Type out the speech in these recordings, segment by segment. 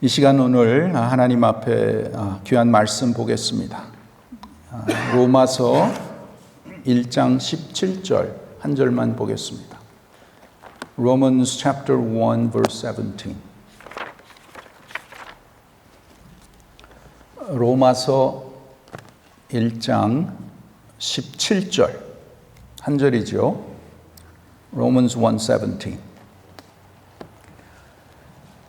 이 시간 오늘 하나님 앞에 귀한 말씀 보겠습니다. 로마서 1장 17절 한 절만 보겠습니다. Romans chapter 1 verse 17. 로마서 1장 17절 한 절이죠. Romans 1:17.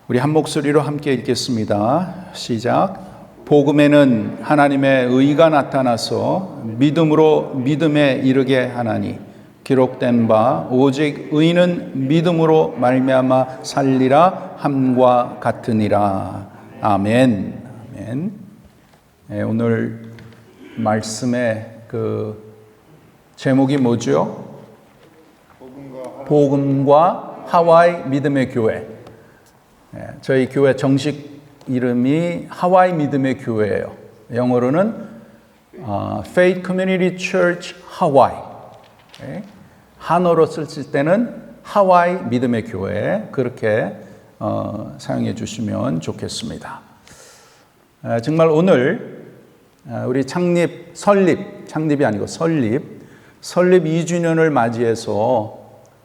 우리 한 목소리로 함께 읽겠습니다. 시작. 복음에는 하나님의 의가 나타나서 믿음으로 믿음에 이르게 하나니 기록된 바 오직 의인은 믿음으로 말미암아 살리라 함과 같으니라. 아멘. 아멘. 네, 오늘 말씀의 제목이 뭐죠? 복음과 하와이 믿음의 교회. 저희 교회 정식 이름이 하와이 믿음의 교회예요. 영어로는 Faith Community Church Hawaii. 한어로 쓸 때는 하와이 믿음의 교회 그렇게 사용해 주시면 좋겠습니다. 정말 오늘 우리 설립이 아니고 설립 2주년을 맞이해서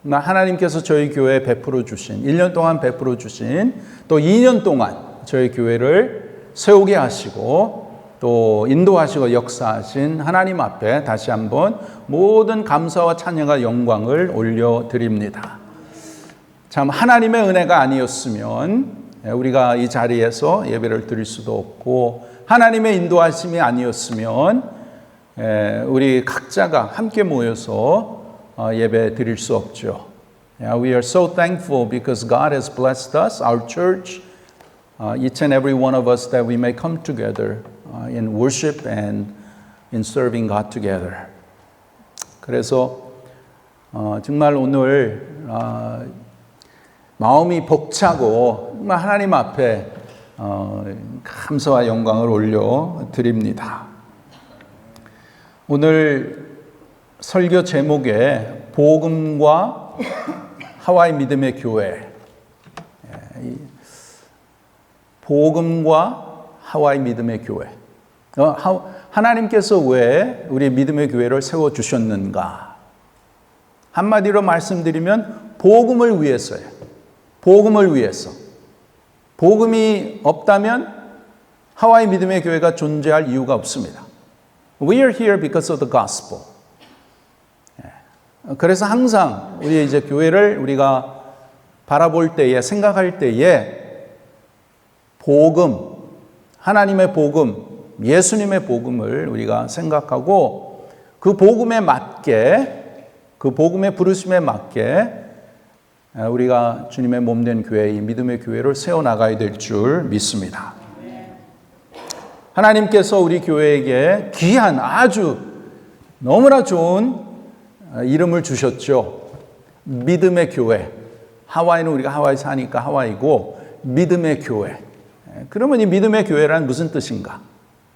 하나님께서 저희 교회에 베풀어 주신 1년 동안 베풀어 주신 또 2년 동안 저희 교회를 세우게 하시고 또 인도하시고 역사하신 하나님 앞에 다시 한번 모든 감사와 찬양과 영광을 올려드립니다. 참 하나님의 은혜가 아니었으면 우리가 이 자리에서 예배를 드릴 수도 없고 하나님의 인도하심이 아니었으면 우리 각자가 함께 모여서 예배 드릴 수 없죠. We are so thankful because God has blessed us, our church, each and every one of us, that we may come together in worship and in serving God together. 그래서 정말 오늘 마음이 벅차고 정말 하나님 앞에 감사와 영광을 올려 드립니다. 오늘 설교 제목에 복음과 하와이 믿음의 교회, 복음과 하와이 믿음의 교회. 하나님께서 왜 우리 믿음의 교회를 세워주셨는가? 한마디로 말씀드리면 복음을 위해서예요. 복음을 위해서. 복음이 없다면 하와이 믿음의 교회가 존재할 이유가 없습니다. We are here because of the gospel. 그래서 항상 우리 이제 교회를 우리가 바라볼 때에 생각할 때에 복음, 하나님의 복음, 예수님의 복음을 우리가 생각하고 그 복음에 맞게 그 복음의 부르심에 맞게 우리가 주님의 몸된 교회, 이 믿음의 교회를 세워나가야 될 줄 믿습니다. 하나님께서 우리 교회에게 귀한 아주 너무나 좋은 이름을 주셨죠. 믿음의 교회. 하와이는 우리가 하와이 사니까 하와이고 믿음의 교회. 그러면 이 믿음의 교회란 무슨 뜻인가?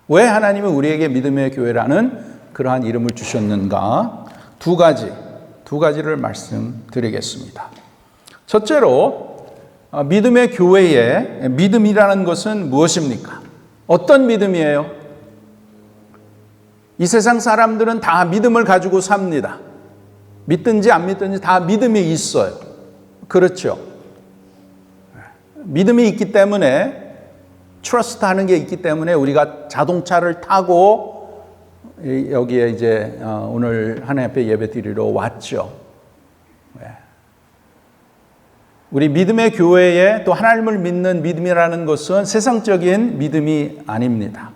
왜 하나님은 우리에게 믿음의 교회라는 그러한 이름을 주셨는가? 두 가지를 말씀드리겠습니다. 첫째로 믿음의 교회의 믿음이라는 것은 무엇입니까? 어떤 믿음이에요? 이 세상 사람들은 다 믿음을 가지고 삽니다. 믿든지 안 믿든지 다 믿음이 있어요. 그렇죠. 믿음이 있기 때문에 트러스트 하는 게 있기 때문에 우리가 자동차를 타고 여기에 이제 오늘 하나님 앞에 예배 드리러 왔죠. 우리 믿음의 교회에 또 하나님을 믿는 믿음이라는 것은 세상적인 믿음이 아닙니다.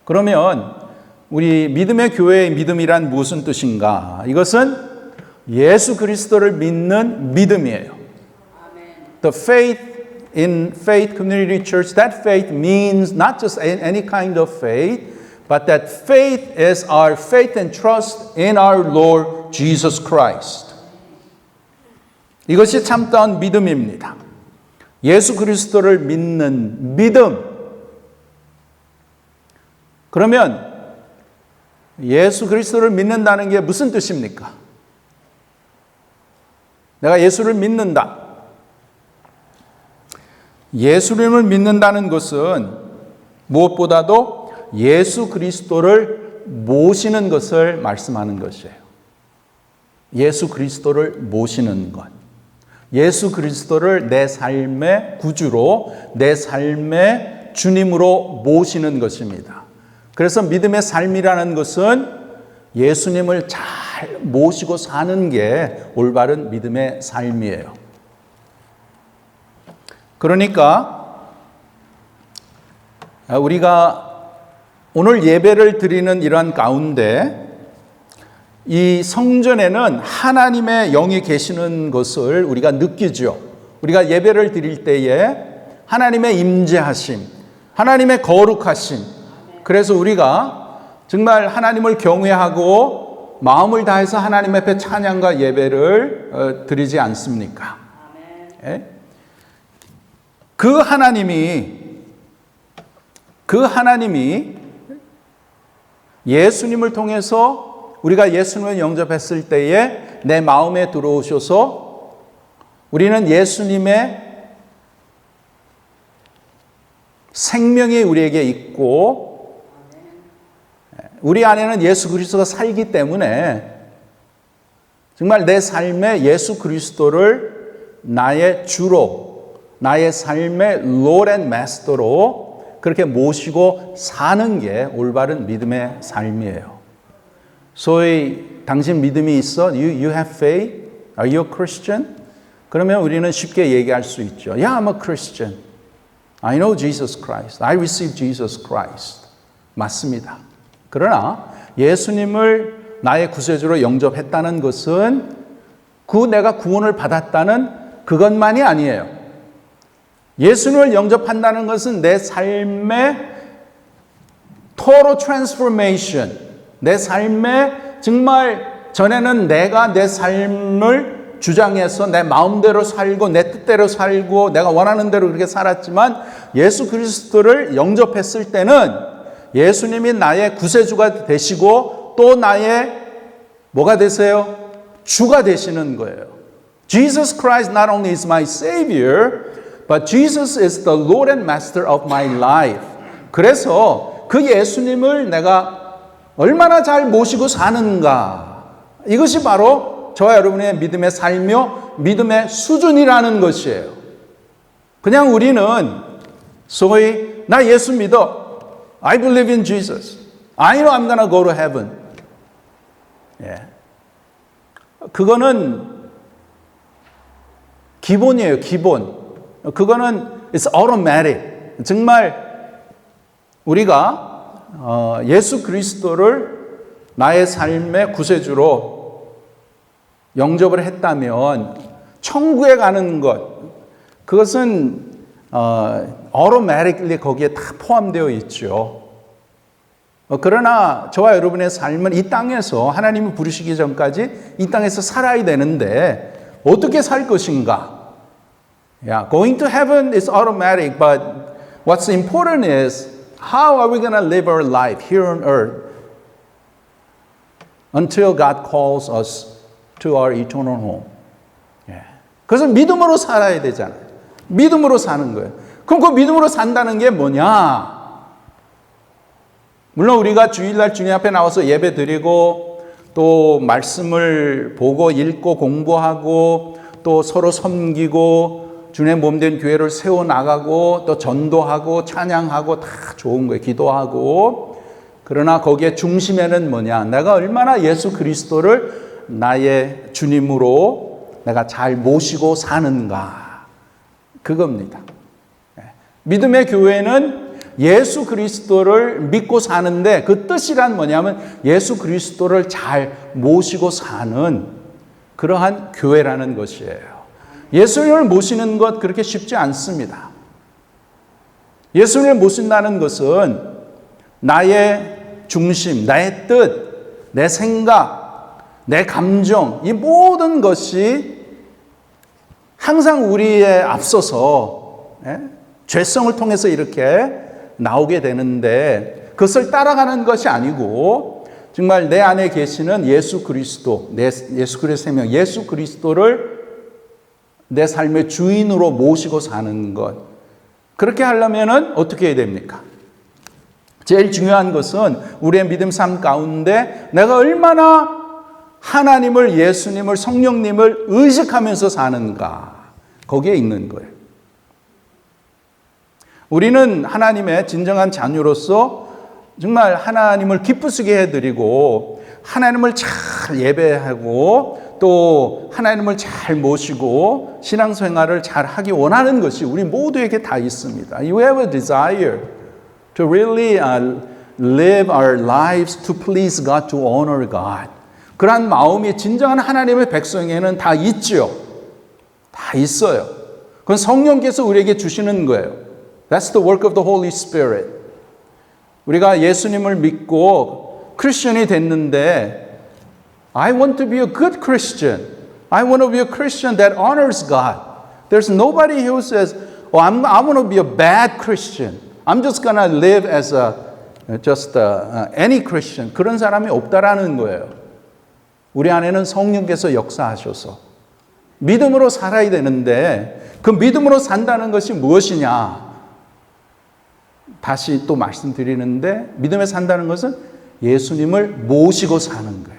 그러면 우리 믿음의 교회의 믿음이란 무슨 뜻인가? 이것은 예수 그리스도를 믿는 믿음이에요. The faith in Faith Community Church, that faith means not just any kind of faith, but that faith is our faith and trust in our Lord Jesus Christ. 이것이 참다운 믿음입니다. 예수 그리스도를 믿는 믿음. 그러면 예수 그리스도를 믿는다는 게 무슨 뜻입니까? 내가 예수를 믿는다. 예수님을 믿는다는 것은 무엇보다도 예수 그리스도를 모시는 것을 말씀하는 것이에요. 예수 그리스도를 모시는 것. 예수 그리스도를 내 삶의 구주로, 내 삶의 주님으로 모시는 것입니다. 그래서 믿음의 삶이라는 것은 예수님을 잘 모시고 사는 게 올바른 믿음의 삶이에요. 그러니까 우리가 오늘 예배를 드리는 이러한 가운데 이 성전에는 하나님의 영이 계시는 것을 우리가 느끼죠. 우리가 예배를 드릴 때에 하나님의 임재하심, 하나님의 거룩하심, 그래서 우리가 정말 하나님을 경외하고 마음을 다해서 하나님 앞에 찬양과 예배를 드리지 않습니까? 그 하나님이 예수님을 통해서 우리가 예수님을 영접했을 때에 내 마음에 들어오셔서 우리는 예수님의 생명이 우리에게 있고 우리 안에는 예수 그리스도가 살기 때문에 정말 내 삶에 예수 그리스도를 나의 주로, 나의 삶의 Lord and Master로 그렇게 모시고 사는 게 올바른 믿음의 삶이에요. 소위 당신 믿음이 있어? You have faith? Are you a Christian? 그러면 우리는 쉽게 얘기할 수 있죠. Yeah, I'm a Christian. I know Jesus Christ. I receive Jesus Christ. 맞습니다. 그러나 예수님을 나의 구세주로 영접했다는 것은 내가 구원을 받았다는 그것만이 아니에요. 예수님을 영접한다는 것은 내 삶의 total transformation, 내 삶에 정말 전에는 내가 내 삶을 주장해서 내 마음대로 살고 내 뜻대로 살고 내가 원하는 대로 그렇게 살았지만 예수 그리스도를 영접했을 때는 예수님이 나의 구세주가 되시고 또 나의 뭐가 되세요? 주가 되시는 거예요. Jesus Christ not only is my Savior, but Jesus is the Lord and Master of my life. 그래서 그 예수님을 내가 얼마나 잘 모시고 사는가. 이것이 바로 저와 여러분의 믿음의 삶이요, 믿음의 수준이라는 것이에요. 그냥 우리는 소위 나 예수 믿어. I believe in Jesus. I know I'm gonna go to heaven. 예. 그거는 기본이에요, 기본. 그거는 it's automatic. 정말 우리가 예수 그리스도를 나의 삶의 구세주로 영접을 했다면 천국에 가는 것, 그것은 automatically 거기에 다 포함되어 있죠. 그러나 저와 여러분의 삶은 이 땅에서 하나님이 부르시기 전까지 이 땅에서 살아야 되는데 어떻게 살 것인가? Yeah, going to heaven is automatic, but what's important is how are we going to live our life here on earth until God calls us to our eternal home. Yeah. 그래서 믿음으로 살아야 되잖아요. 믿음으로 사는 거예요. 그럼 그 믿음으로 산다는 게 뭐냐? 물론 우리가 주일날 주님 앞에 나와서 예배 드리고 또 말씀을 보고 읽고 공부하고 또 서로 섬기고 주님의 몸된 교회를 세워나가고 또 전도하고 찬양하고 다 좋은 거예요. 기도하고. 그러나 거기에 중심에는 뭐냐? 내가 얼마나 예수 그리스도를 나의 주님으로 내가 잘 모시고 사는가. 그겁니다. 믿음의 교회는 예수 그리스도를 믿고 사는데 그 뜻이란 뭐냐면 예수 그리스도를 잘 모시고 사는 그러한 교회라는 것이에요. 예수님을 모시는 것 그렇게 쉽지 않습니다. 예수님을 모신다는 것은 나의 중심, 나의 뜻, 내 생각, 내 감정, 이 모든 것이 항상 우리에 앞서서 죄성을 통해서 이렇게 나오게 되는데 그것을 따라가는 것이 아니고 정말 내 안에 계시는 예수 그리스도, 예수 그리스도의 생명, 예수 그리스도를 내 삶의 주인으로 모시고 사는 것. 그렇게 하려면은 어떻게 해야 됩니까? 제일 중요한 것은 우리의 믿음 삶 가운데 내가 얼마나 하나님을, 예수님을, 성령님을 의식하면서 사는가. 거기에 있는 거예요. 우리는 하나님의 진정한 자녀로서 정말 하나님을 기쁘시게 해드리고 하나님을 잘 예배하고 또 하나님을 잘 모시고 신앙생활을 잘 하기 원하는 것이 우리 모두에게 다 있습니다. You have a desire to really live our lives to please God, to honor God. 그러한 마음이 진정한 하나님의 백성에게는 다 있죠. 다 있어요. 그건 성령께서 우리에게 주시는 거예요. That's the work of the Holy Spirit. 우리가 예수님을 믿고 크리스천이 됐는데 I want to be a good Christian. I want to be a Christian that honors God. There's nobody who says, oh, I want to be a bad Christian. I'm just going to live as any Christian. 그런 사람이 없다라는 거예요. 우리 안에는 성령께서 역사하셔서 믿음으로 살아야 되는데 그 믿음으로 산다는 것이 무엇이냐? 다시 또 말씀드리는데 믿음에 산다는 것은 예수님을 모시고 사는 거예요.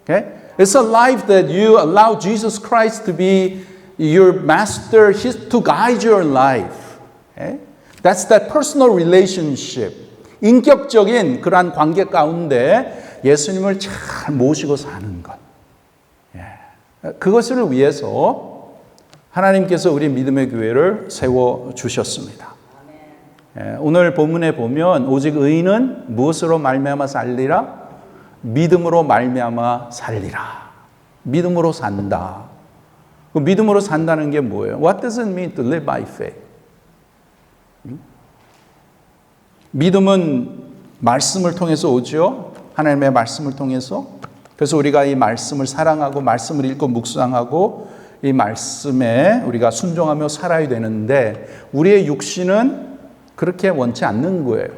Okay? It's a life that you allow Jesus Christ to be your master, to guide your life. Okay? That's that personal relationship. 인격적인 그러한 관계 가운데 예수님을 잘 모시고 사는 것. 그것을 위해서 하나님께서 우리 믿음의 교회를 세워주셨습니다. 오늘 본문에 보면 오직 의인은 무엇으로 말미암아 살리라? 믿음으로 말미암아 살리라. 믿음으로 산다. 그 믿음으로 산다는 게 뭐예요? What does it mean to live by faith? 믿음은 말씀을 통해서 오죠. 하나님의 말씀을 통해서. 그래서 우리가 이 말씀을 사랑하고 말씀을 읽고 묵상하고 이 말씀에 우리가 순종하며 살아야 되는데 우리의 육신은 그렇게 원치 않는 거예요.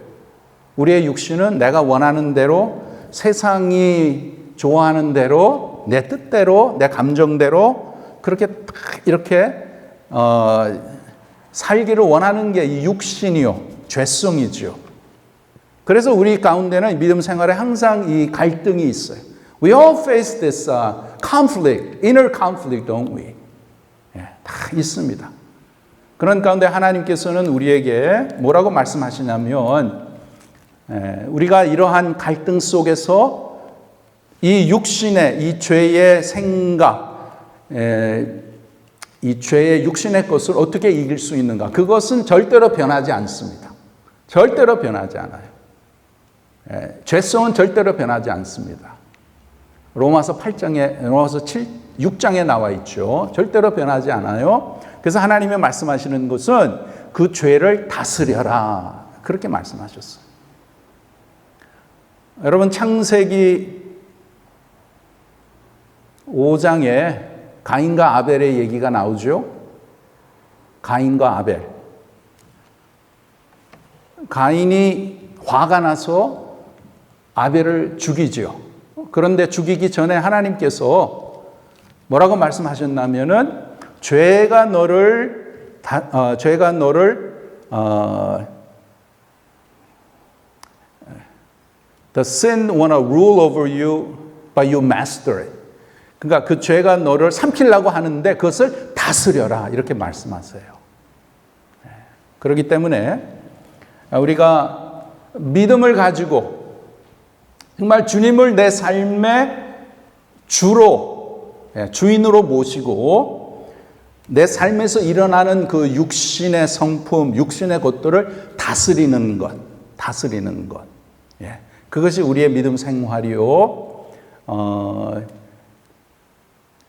우리의 육신은 내가 원하는 대로 세상이 좋아하는 대로 내 뜻대로 내 감정대로 그렇게 이렇게 살기를 원하는 게 이 육신이요. 죄성이죠. 그래서 우리 가운데는 믿음 생활에 항상 이 갈등이 있어요. We all face this conflict, inner conflict, don't we? 다 있습니다. 그런 가운데 하나님께서는 우리에게 뭐라고 말씀하시냐면 우리가 이러한 갈등 속에서 이 육신의 이 죄의 생각, 이 죄의 육신의 것을 어떻게 이길 수 있는가? 그것은 절대로 변하지 않습니다. 절대로 변하지 않아요. 죄성은 절대로 변하지 않습니다. 로마서 6장에 나와 있죠. 절대로 변하지 않아요. 그래서 하나님이 말씀하시는 것은 그 죄를 다스려라. 그렇게 말씀하셨어요. 여러분 창세기 5장에 가인과 아벨의 얘기가 나오죠. 가인과 아벨. 가인이 화가 나서 아벨을 죽이죠. 그런데 죽이기 전에 하나님께서 뭐라고 말씀하셨냐면은 죄가 너를 the sin wanna rule over you, but you master it. 그러니까 그 죄가 너를 삼키려고 하는데 그것을 다스려라 이렇게 말씀하세요. 그렇기 때문에 우리가 믿음을 가지고 정말 주님을 내 삶의 주인으로 모시고 내 삶에서 일어나는 그 육신의 성품, 육신의 것들을 다스리는 것. 그것이 우리의 믿음 생활이요.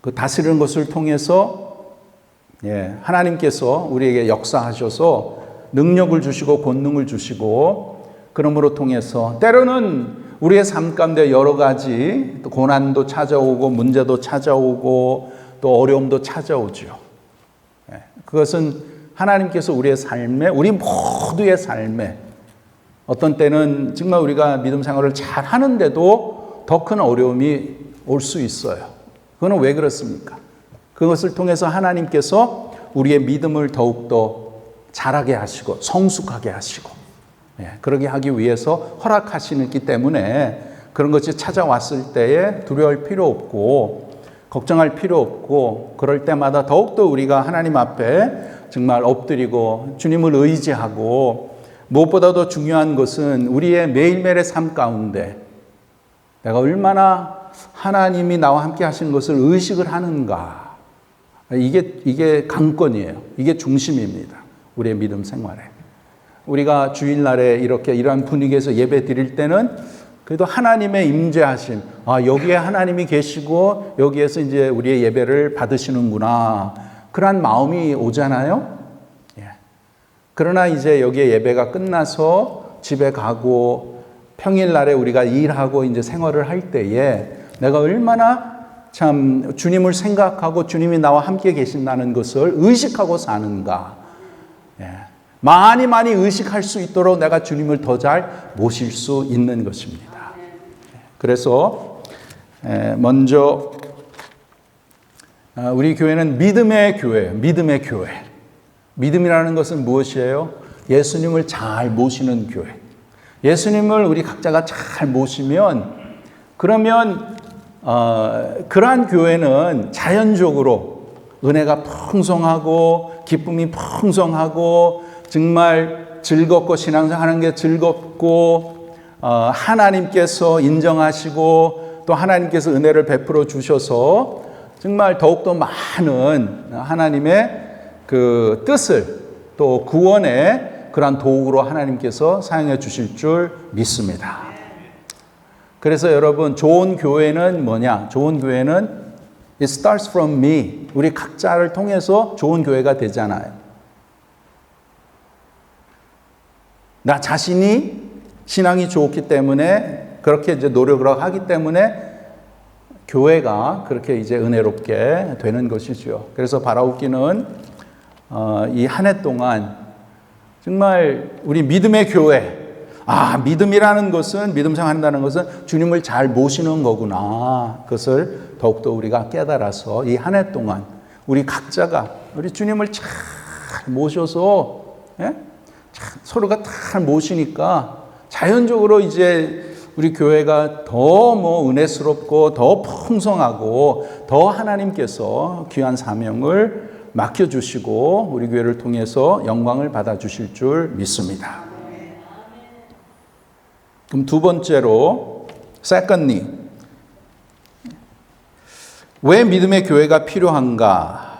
그 다스리는 것을 통해서 하나님께서 우리에게 역사하셔서 능력을 주시고 권능을 주시고 그러므로 통해서 때로는 우리의 삶 가운데 여러 가지 또 고난도 찾아오고 문제도 찾아오고 또 어려움도 찾아오죠. 그것은 하나님께서 우리의 삶에 우리 모두의 삶에 어떤 때는 정말 우리가 믿음 생활을 잘 하는데도 더 큰 어려움이 올 수 있어요. 그건 왜 그렇습니까? 그것을 통해서 하나님께서 우리의 믿음을 더욱더 자라게 하시고 성숙하게 하시고 그러게 하기 위해서 허락하시기 때문에 그런 것이 찾아왔을 때에 두려울 필요 없고 걱정할 필요 없고 그럴 때마다 더욱더 우리가 하나님 앞에 정말 엎드리고 주님을 의지하고 무엇보다도 중요한 것은 우리의 매일매일의 삶 가운데 내가 얼마나 하나님이 나와 함께 하시는 것을 의식을 하는가. 이게 강권이에요. 이게 중심입니다. 우리의 믿음 생활에. 우리가 주일날에 이렇게 이러한 분위기에서 예배 드릴 때는 그래도 하나님의 임재하심, 여기에 하나님이 계시고 여기에서 이제 우리의 예배를 받으시는구나. 그러한 마음이 오잖아요. 그러나 이제 여기에 예배가 끝나서 집에 가고 평일날에 우리가 일하고 이제 생활을 할 때에 내가 얼마나 참 주님을 생각하고 주님이 나와 함께 계신다는 것을 의식하고 사는가. 많이 의식할 수 있도록 내가 주님을 더 잘 모실 수 있는 것입니다. 그래서 먼저 우리 교회는 믿음의 교회예요. 믿음의 교회. 믿음이라는 것은 무엇이에요? 예수님을 잘 모시는 교회. 예수님을 우리 각자가 잘 모시면 그러면 그러한 교회는 자연적으로 은혜가 풍성하고 기쁨이 풍성하고 정말 즐겁고 신앙생활하는 게 즐겁고 하나님께서 인정하시고 또 하나님께서 은혜를 베풀어 주셔서 정말 더욱더 많은 하나님의 그 뜻을 또 구원의 그러한 도구로 하나님께서 사용해 주실 줄 믿습니다. 그래서 여러분 좋은 교회는 뭐냐? 좋은 교회는 it starts from me. 우리 각자를 통해서 좋은 교회가 되잖아요. 나 자신이 신앙이 좋기 때문에 그렇게 이제 노력을 하기 때문에 교회가 그렇게 이제 은혜롭게 되는 것이죠. 그래서 바라옵기는 이 한 해 동안 정말 우리 믿음의 교회, 믿음이라는 것은, 믿음 생활한다는 것은 주님을 잘 모시는 거구나. 그것을 더욱더 우리가 깨달아서 이 한 해 동안 우리 각자가 우리 주님을 잘 모셔서 서로가 잘 모시니까 자연적으로 이제 우리 교회가 더 은혜스럽고 더 풍성하고 더 하나님께서 귀한 사명을 맡겨주시고 우리 교회를 통해서 영광을 받아주실 줄 믿습니다. 그럼 두 번째로 secondly 왜 믿음의 교회가 필요한가?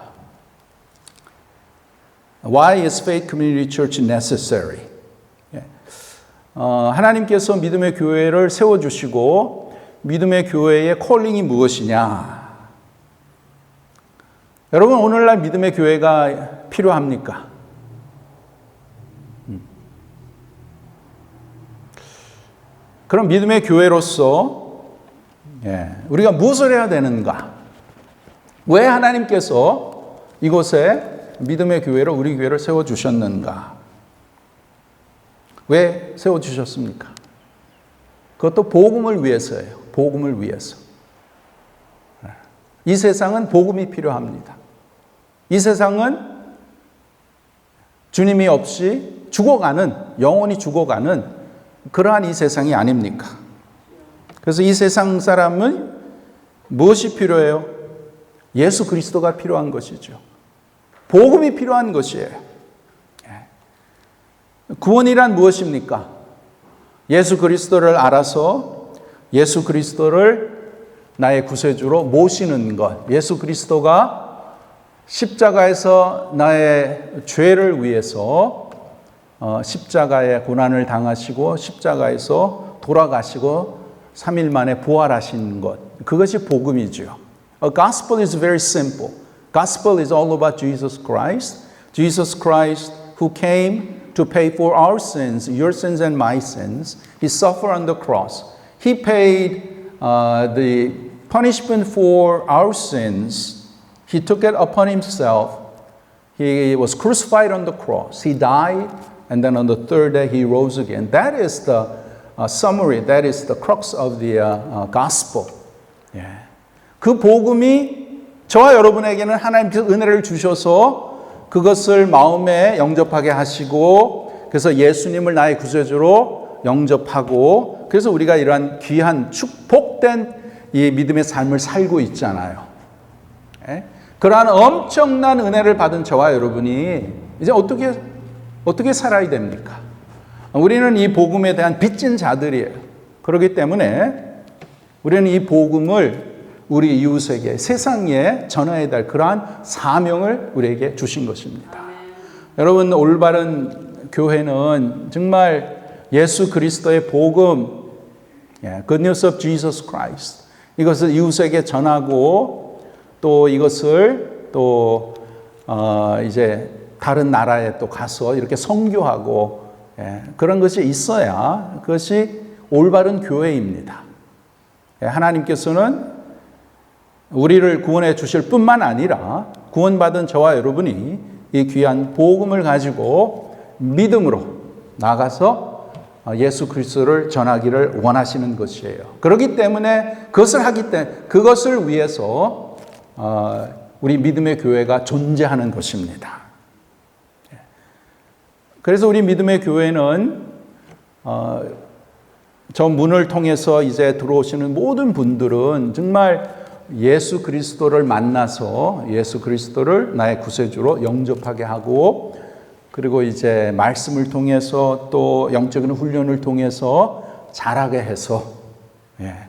Why is faith community church necessary? 하나님께서 믿음의 교회를 세워주시고 믿음의 교회의 콜링이 무엇이냐? 여러분 오늘날 믿음의 교회가 필요합니까? 그럼 믿음의 교회로서 우리가 무엇을 해야 되는가? 왜 하나님께서 이곳에 믿음의 교회로 우리 교회를 세워주셨는가? 왜 세워주셨습니까? 그것도 복음을 위해서예요. 복음을 위해서. 이 세상은 복음이 필요합니다. 이 세상은 주님이 없이 죽어가는, 영원히 죽어가는 그러한 이 세상이 아닙니까? 그래서 이 세상 사람은 무엇이 필요해요? 예수 그리스도가 필요한 것이죠. 복음이 필요한 것이에요. 구원이란 무엇입니까? 예수 그리스도를 알아서 예수 그리스도를 나의 구세주로 모시는 것. 예수 그리스도가 십자가에서 나의 죄를 위해서 십자가의 고난을 당하시고 십자가에서 돌아가시고 3일 만에 부활하신 것. 그것이 복음이죠. A gospel is very simple. Gospel is all about Jesus Christ. Jesus Christ who came to pay for our sins, your sins and my sins. He suffered on the cross. He paid the punishment for our sins. He took it upon himself. He was crucified on the cross. He died, and then on the third day he rose again. That is the summary. That is the crux of the gospel. 그 복음이 저와 여러분에게는 하나님께서 은혜를 주셔서 그것을 마음에 영접하게 하시고 그래서 예수님을 나의 구세주로 영접하고 그래서 우리가 이러한 귀한 축복된 이 믿음의 삶을 살고 있잖아요. 그러한 엄청난 은혜를 받은 저와 여러분이 이제 어떻게 살아야 됩니까? 우리는 이 복음에 대한 빚진 자들이에요. 그렇기 때문에 우리는 이 복음을 우리 이웃에게 세상에 전해야 될 그러한 사명을 우리에게 주신 것입니다. 여러분, 올바른 교회는 정말 예수 그리스도의 복음, Good News of Jesus Christ, 이것을 이웃에게 전하고 또 이것을 또 이제 다른 나라에 또 가서 이렇게 선교하고 그런 것이 있어야 그것이 올바른 교회입니다. 하나님께서는 우리를 구원해 주실 뿐만 아니라 구원받은 저와 여러분이 이 귀한 복음을 가지고 믿음으로 나가서 예수 그리스도를 전하기를 원하시는 것이에요. 그렇기 때문에 그것을 위해서 우리 믿음의 교회가 존재하는 것입니다. 그래서 우리 믿음의 교회는 저 문을 통해서 이제 들어오시는 모든 분들은 정말 예수 그리스도를 만나서 예수 그리스도를 나의 구세주로 영접하게 하고 그리고 이제 말씀을 통해서 또 영적인 훈련을 통해서 자라게 해서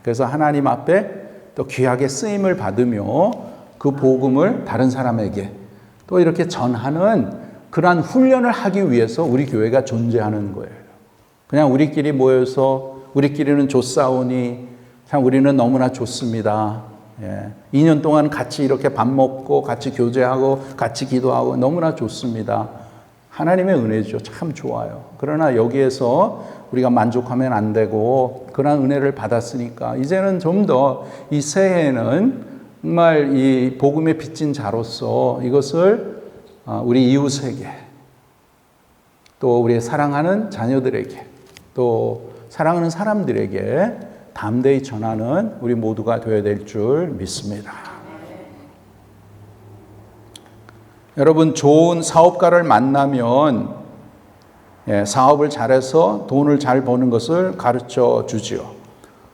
그래서 하나님 앞에 또 귀하게 쓰임을 받으며 그 복음을 다른 사람에게 또 이렇게 전하는 그러한 훈련을 하기 위해서 우리 교회가 존재하는 거예요. 그냥 우리끼리 모여서 우리끼리는 좋사오니 참 우리는 너무나 좋습니다. 2년 동안 같이 이렇게 밥 먹고 같이 교제하고 같이 기도하고 너무나 좋습니다. 하나님의 은혜죠. 참 좋아요. 그러나 여기에서 우리가 만족하면 안 되고 그런 은혜를 받았으니까 이제는 좀 더 이 새해에는 정말 이 복음의 빚진 자로서 이것을 우리 이웃에게 또 우리 사랑하는 자녀들에게 또 사랑하는 사람들에게 담대히 전하는 우리 모두가 되어야 될 줄 믿습니다. 여러분, 좋은 사업가를 만나면 사업을 잘해서 돈을 잘 버는 것을 가르쳐 주지요.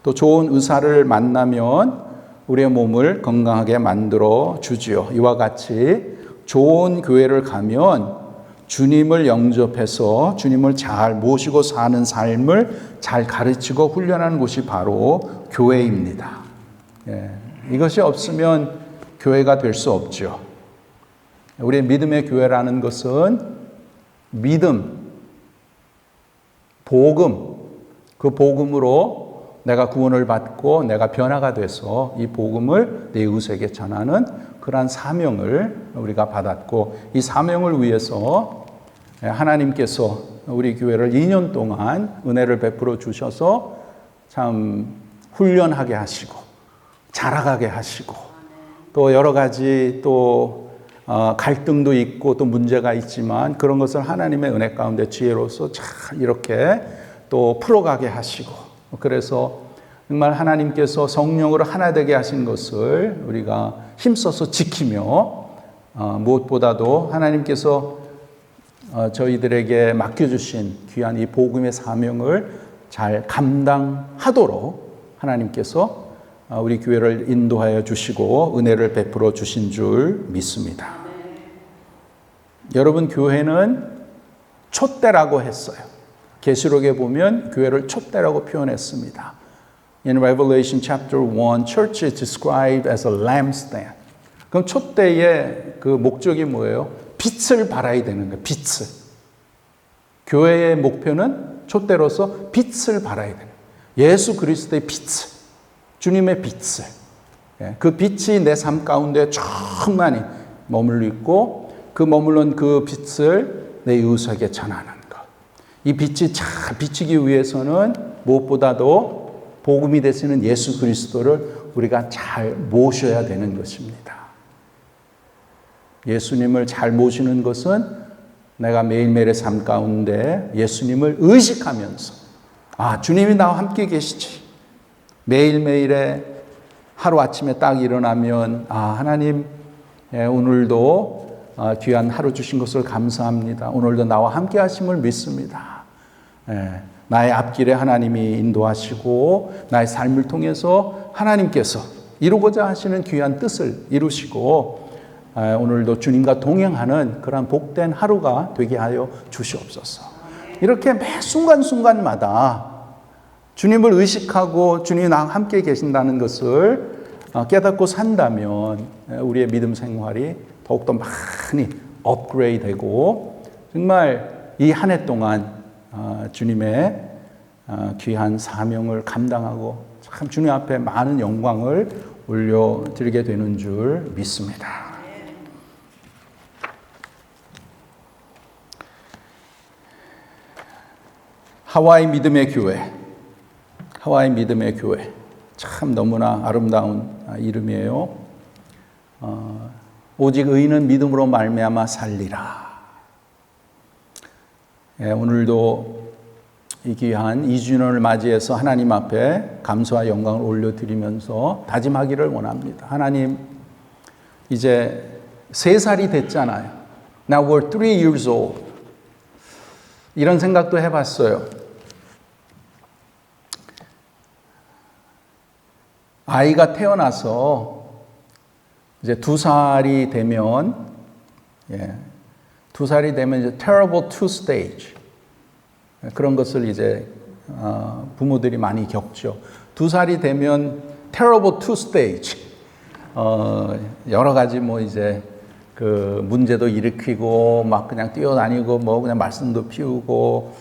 또 좋은 의사를 만나면 우리의 몸을 건강하게 만들어 주지요. 이와 같이 좋은 교회를 가면 주님을 영접해서 주님을 잘 모시고 사는 삶을 잘 가르치고 훈련하는 곳이 바로 교회입니다. 이것이 없으면 교회가 될 수 없죠. 우리의 믿음의 교회라는 것은 믿음, 복음, 그 복음으로 내가 구원을 받고 내가 변화가 돼서 이 복음을 내 이웃에게 전하는 그러한 사명을 우리가 받았고 이 사명을 위해서 하나님께서 우리 교회를 2년 동안 은혜를 베풀어 주셔서 참 훈련하게 하시고 자라가게 하시고 또 여러 가지 또 갈등도 있고 또 문제가 있지만 그런 것을 하나님의 은혜 가운데 지혜로서 잘 이렇게 또 풀어가게 하시고 그래서 정말 하나님께서 성령으로 하나 되게 하신 것을 우리가 힘써서 지키며 무엇보다도 하나님께서 저희들에게 맡겨주신 귀한 이 복음의 사명을 잘 감당하도록 하나님께서 우리 교회를 인도하여 주시고 은혜를 베풀어 주신 줄 믿습니다. 여러분, 교회는 촛대라고 했어요. 계시록에 보면 교회를 촛대라고 표현했습니다. In Revelation chapter 1, church is described as a lampstand. 그럼 촛대의 그 목적이 뭐예요? 빛을 발하야 되는 거예요. 빛을. 교회의 목표는 촛대로서 빛을 발하야 되는 거예요. 예수 그리스도의 빛을. 주님의 빛을. 그 빛이 내 삶 가운데 충만히 머물러 있고 그 머물른 그 빛을 내 이웃에게 전하는 것. 이 빛이 잘 비치기 위해서는 무엇보다도 복음이 되시는 예수 그리스도를 우리가 잘 모셔야 되는 것입니다. 예수님을 잘 모시는 것은 내가 매일매일의 삶 가운데 예수님을 의식하면서 주님이 나와 함께 계시지. 매일매일의 하루아침에 딱 일어나면 하나님 오늘도 귀한 하루 주신 것을 감사합니다. 오늘도 나와 함께 하심을 믿습니다. 나의 앞길에 하나님이 인도하시고 나의 삶을 통해서 하나님께서 이루고자 하시는 귀한 뜻을 이루시고 오늘도 주님과 동행하는 그런 복된 하루가 되게 하여 주시옵소서. 이렇게 매 순간순간마다 주님을 의식하고 주님이 나와 함께 계신다는 것을 깨닫고 산다면 우리의 믿음 생활이 더욱더 많이 업그레이드되고 정말 이 한 해 동안 주님의 귀한 사명을 감당하고 참 주님 앞에 많은 영광을 올려드리게 되는 줄 믿습니다. 하와이 믿음의 교회, 하와이 믿음의 교회, 참 너무나 아름다운 이름이에요. 오직 의인은 믿음으로 말미암아 살리라. 오늘도 이 귀한 2주년을 맞이해서 하나님 앞에 감사와 영광을 올려드리면서 다짐하기를 원합니다. 하나님, 이제 3살이 됐잖아요. Now we're 3 years old. 이런 생각도 해봤어요. 아이가 태어나서 이제 2살이 되면, 2살이 되면 이제 terrible two stage. 그런 것을 이제 부모들이 많이 겪죠. 2살이 되면 terrible two stage. 여러 가지 뭐 이제 그 문제도 일으키고 막 그냥 뛰어다니고 뭐 그냥 말씀도 피우고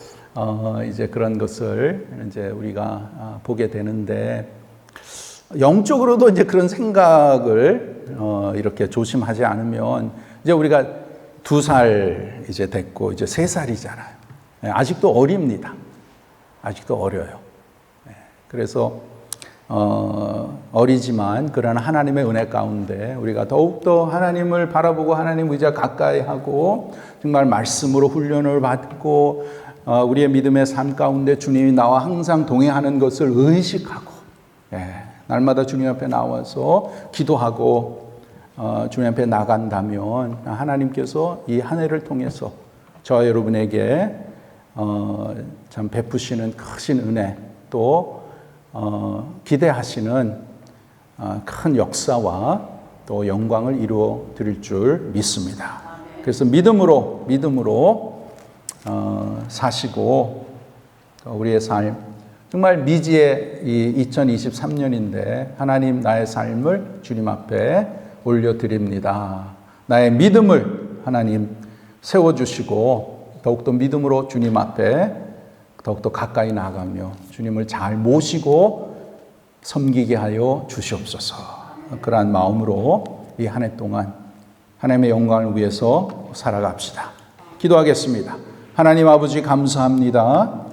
이제 그런 것을 이제 우리가 보게 되는데 영적으로도 이제 그런 생각을 이렇게 조심하지 않으면 이제 우리가 2살 이제 됐고 이제 3살이잖아요. 아직도 어립니다. 아직도 어려요. 그래서 어리지만 그러나 하나님의 은혜 가운데 우리가 더욱더 하나님을 바라보고 하나님 의지와 가까이 하고 정말 말씀으로 훈련을 받고 우리의 믿음의 삶 가운데 주님이 나와 항상 동행하는 것을 의식하고 날마다 주님 앞에 나와서 기도하고 주님 앞에 나간다면 하나님께서 이 한 해를 통해서 저와 여러분에게 참 베푸시는 크신 은혜 또 기대하시는 큰 역사와 또 영광을 이루어 드릴 줄 믿습니다. 그래서 믿음으로 사시고 우리의 삶 정말 미지의 이 2023년인데 하나님 나의 삶을 주님 앞에 올려드립니다. 나의 믿음을 하나님 세워주시고 더욱더 믿음으로 주님 앞에 더욱더 가까이 나가며 주님을 잘 모시고 섬기게 하여 주시옵소서. 그러한 마음으로 이 한 해 동안 하나님의 영광을 위해서 살아갑시다. 기도하겠습니다. 하나님 아버지 감사합니다.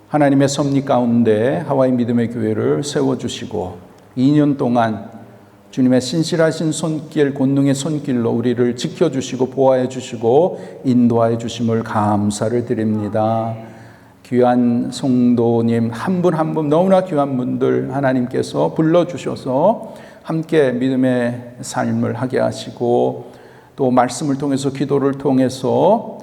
하나님의 섭리 가운데 하와이 믿음의 교회를 세워주시고 2년 동안 주님의 신실하신 손길, 권능의 손길로 우리를 지켜주시고 보호해 주시고 인도하여 주심을 감사를 드립니다. 귀한 성도님 한 분 한 분 너무나 귀한 분들 하나님께서 불러주셔서 함께 믿음의 삶을 하게 하시고 또 말씀을 통해서 기도를 통해서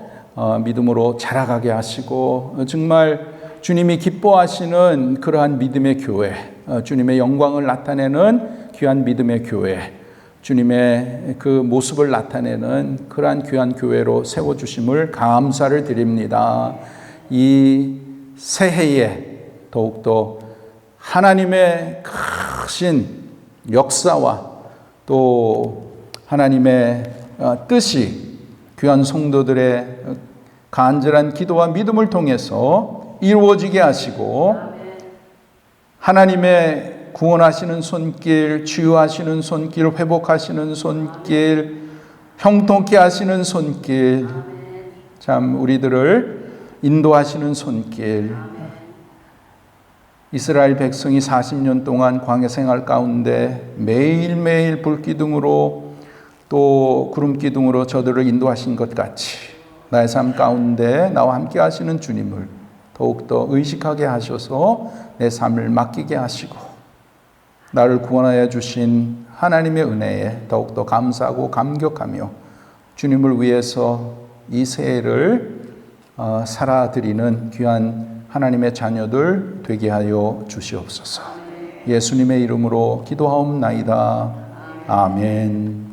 믿음으로 자라가게 하시고 정말 주님이 기뻐하시는 그러한 믿음의 교회, 주님의 영광을 나타내는 귀한 믿음의 교회, 주님의 그 모습을 나타내는 그러한 귀한 교회로 세워주심을 감사를 드립니다. 이 새해에 더욱더 하나님의 크신 역사와 또 하나님의 뜻이 귀한 성도들의 간절한 기도와 믿음을 통해서 이루어지게 하시고 하나님의 구원하시는 손길, 치유하시는 손길, 회복하시는 손길, 형통케 하시는 손길, 참 우리들을 인도하시는 손길, 이스라엘 백성이 40년 동안 광야 생활 가운데 매일매일 불기둥으로 또 구름기둥으로 저들을 인도하신 것 같이 나의 삶 가운데 나와 함께 하시는 주님을 더욱더 의식하게 하셔서 내 삶을 맡기게 하시고 나를 구원하여 주신 하나님의 은혜에 더욱더 감사하고 감격하며 주님을 위해서 이 새해를 살아드리는 귀한 하나님의 자녀들 되게 하여 주시옵소서. 예수님의 이름으로 기도하옵나이다. 아멘.